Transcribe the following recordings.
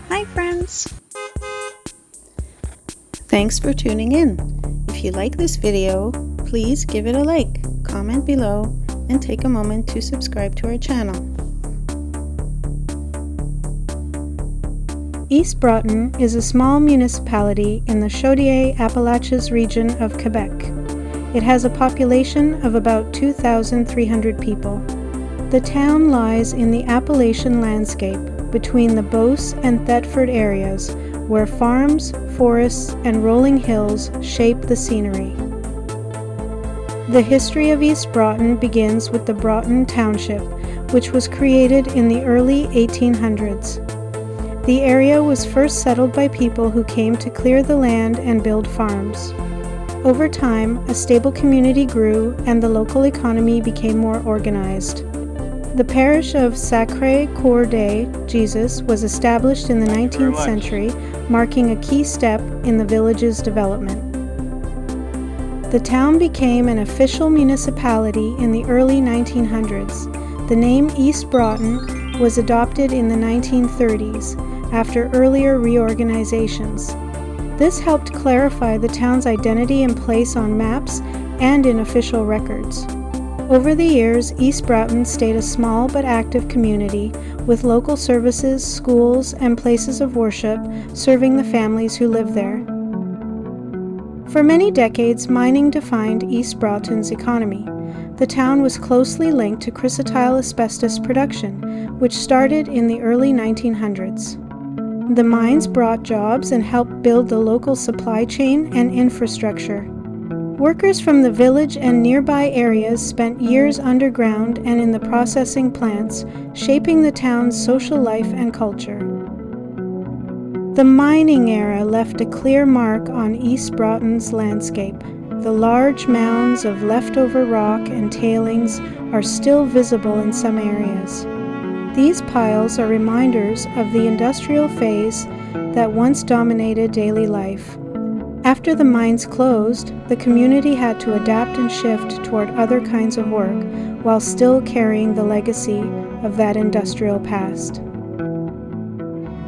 Hi friends! Thanks for tuning in. If you like this video, please give it a like, comment below, and take a moment to subscribe to our channel. East Broughton is a small municipality in the Chaudière-Appalaches region of Quebec. It has a population of about 2,300 people. The town lies in the Appalachian landscape between the Beauce and Thetford areas, where farms, forests, and rolling hills shape the scenery. The history of East Broughton begins with the Broughton Township, which was created in the early 1800s. The area was first settled by people who came to clear the land and build farms. Over time, a stable community grew and the local economy became more organized. The parish of Sacré-Cœur de Jesus was established in the 19th century, marking a key step in the village's development. The town became an official municipality in the early 1900s. The name East Broughton was adopted in the 1930s, after earlier reorganizations. This helped clarify the town's identity and place on maps and in official records. Over the years, East Broughton stayed a small but active community, with local services, schools, and places of worship serving the families who live there. For many decades, mining defined East Broughton's economy. The town was closely linked to chrysotile asbestos production, which started in the early 1900s. The mines brought jobs and helped build the local supply chain and infrastructure. Workers from the village and nearby areas spent years underground and in the processing plants, shaping the town's social life and culture. The mining era left a clear mark on East Broughton's landscape. The large mounds of leftover rock and tailings are still visible in some areas. These piles are reminders of the industrial phase that once dominated daily life. After the mines closed, the community had to adapt and shift toward other kinds of work while still carrying the legacy of that industrial past.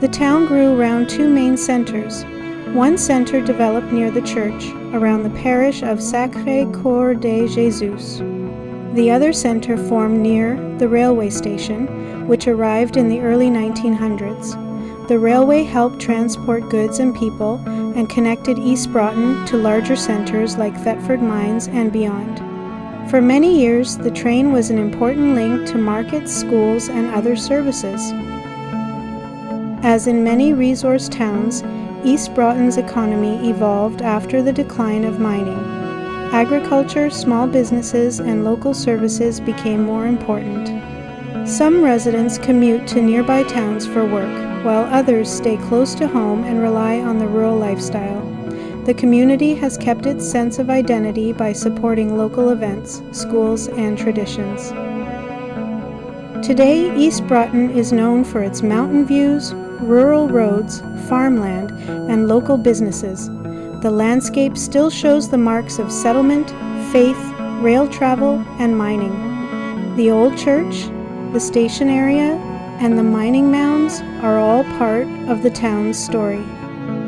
The town grew around two main centers. One center developed near the church, around the parish of Sacré-Cœur de Jesus. The other center formed near the railway station, which arrived in the early 1900s. The railway helped transport goods and people and connected East Broughton to larger centers like Thetford Mines and beyond. For many years, the train was an important link to markets, schools, and other services. As in many resource towns, East Broughton's economy evolved after the decline of mining. Agriculture, small businesses, and local services became more important. Some residents commute to nearby towns for work, while others stay close to home and rely on the rural lifestyle. The community has kept its sense of identity by supporting local events, schools, and traditions. Today, East Broughton is known for its mountain views, rural roads, farmland, and local businesses. The landscape still shows the marks of settlement, faith, rail travel, and mining. The old church, the station area, and the mining mounds are all part of the town's story.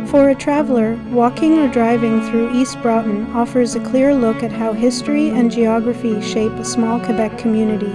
For a traveler, walking or driving through East Broughton offers a clear look at how history and geography shape a small Quebec community.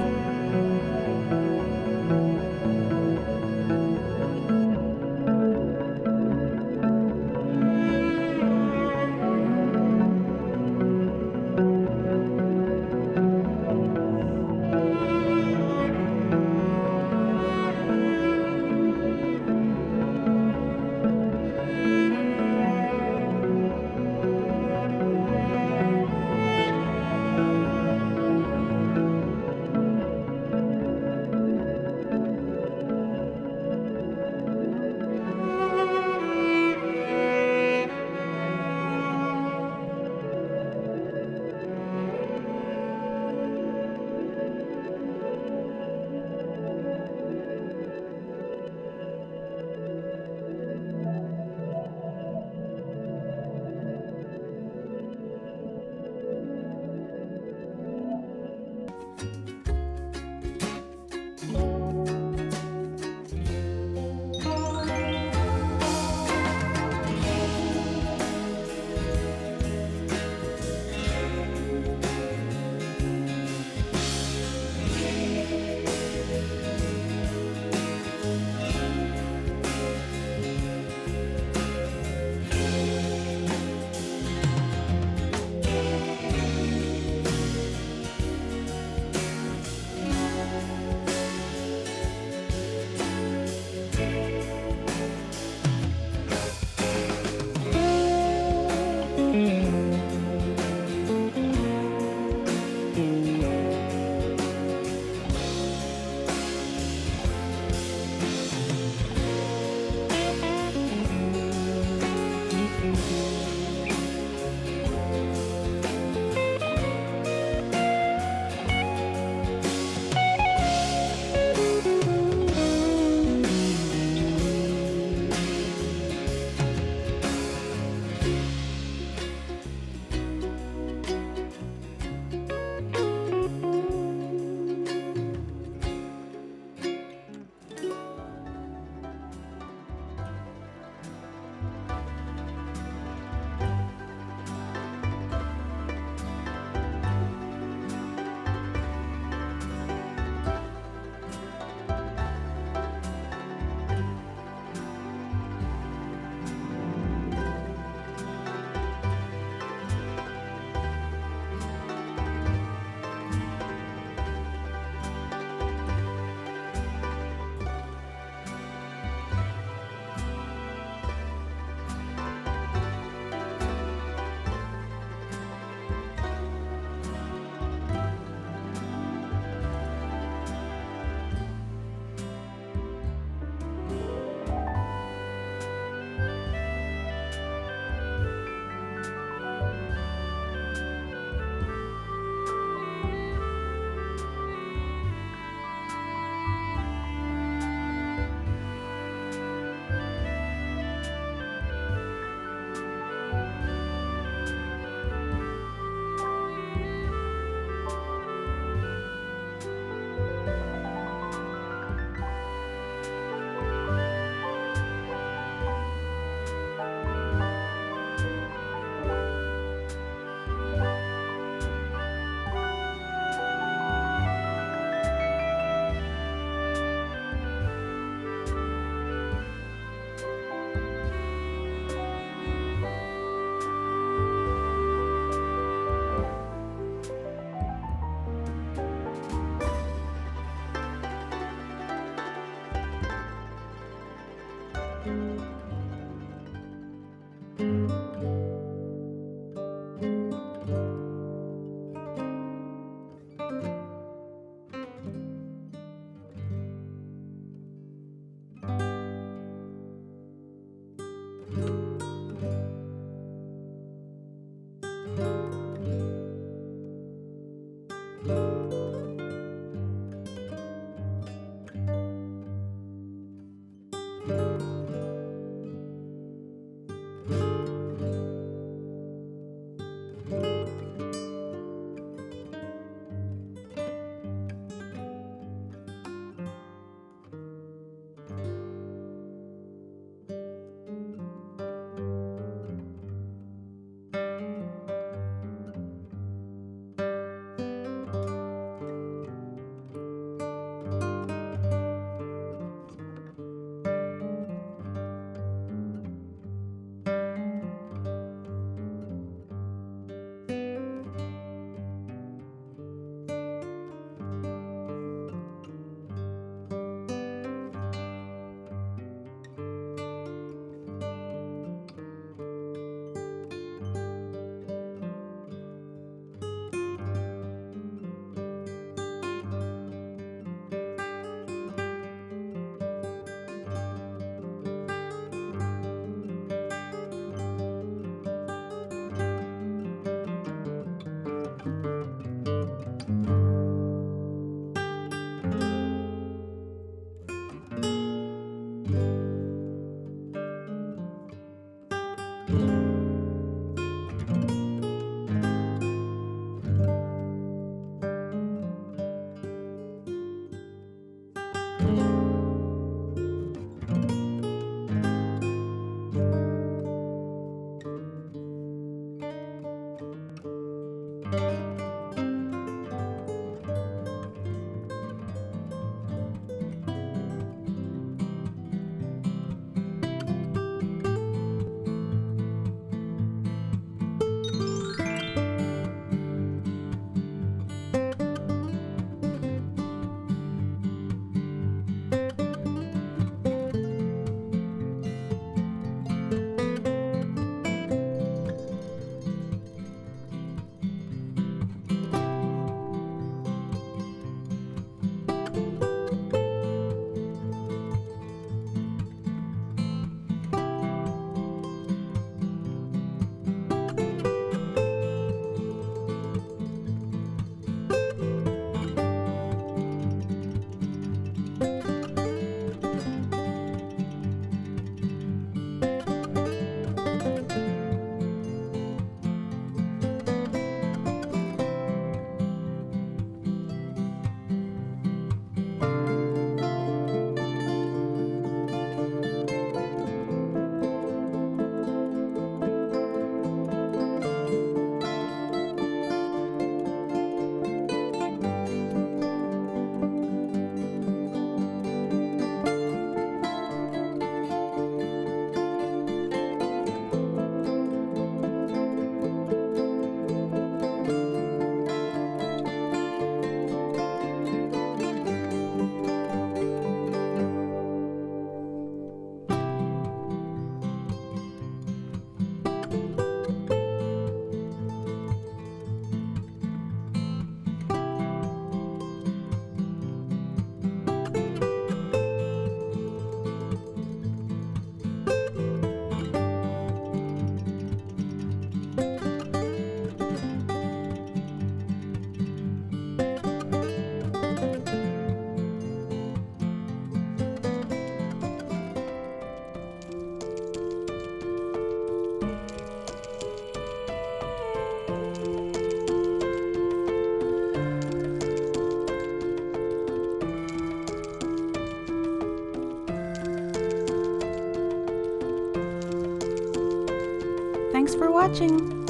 Thanks for watching!